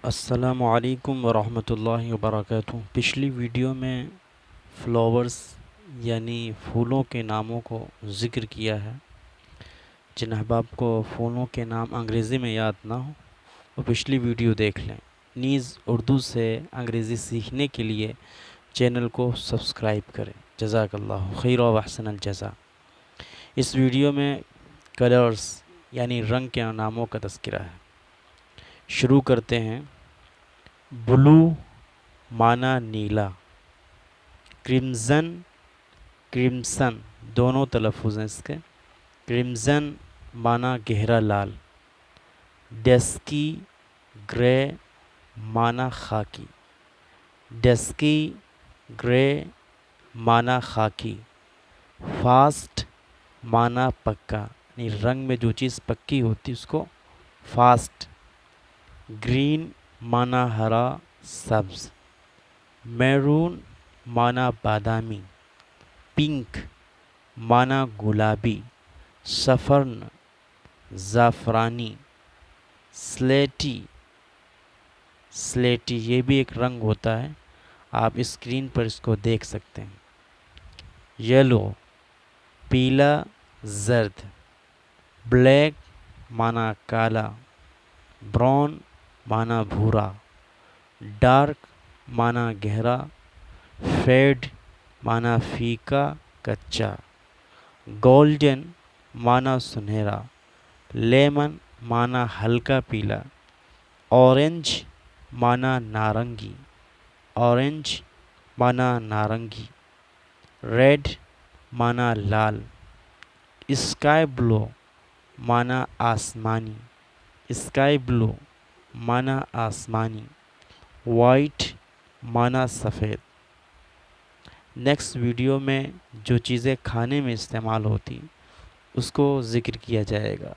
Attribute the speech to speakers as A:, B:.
A: السلام علیکم ورحمۃ اللہ وبرکاتہ۔ پچھلی ویڈیو میں فلاورز یعنی پھولوں کے ناموں کو ذکر کیا ہے۔ جن احباب کو پھولوں کے نام انگریزی میں یاد نہ ہو وہ پچھلی ویڈیو دیکھ لیں، نیز اردو سے انگریزی سیکھنے کے لیے چینل کو سبسکرائب کریں۔ جزاک اللہ خیر و احسن الجزا۔ اس ویڈیو میں کلرز یعنی رنگ کے ناموں کا تذکرہ ہے۔ شروع کرتے ہیں۔ بلو معنی نیلا، کرمزن کرمسن دونوں تلفظ ہیں اس کے۔ کرمزن معنی گہرا لال، ڈسکی گرے معنی خاکی، ڈسکی گرے معنی خاکی، فاسٹ معنی پکا، یعنی رنگ میں جو چیز پکی ہوتی اس کو فاسٹ۔ گرین معنی ہرا سبز، میرون معنی بادامی، پنک معنی گلابی، سفرن زعفرانی، سلیٹی سلیٹی یہ بھی ایک رنگ ہوتا ہے، آپ اسکرین پر اس کو دیکھ سکتے ہیں۔ یلو پیلا زرد، بلیک معنی کالا، براؤن معنی بھورا، ڈارک معنی گہرا، فیڈ معنی پھیکا کچا، گولڈن معنی سنہرا، لیمن معنی ہلکا پیلا، اورنج معنی نارنگی، اورنج معنی نارنگی، ریڈ معنی لال، اسکائی بلو معنی آسمانی، اسکائی بلو معنی آسمانی، وائٹ معنی سفید۔ نیکسٹ ویڈیو میں جو چیزیں کھانے میں استعمال ہوتی اس کو ذکر کیا جائے گا۔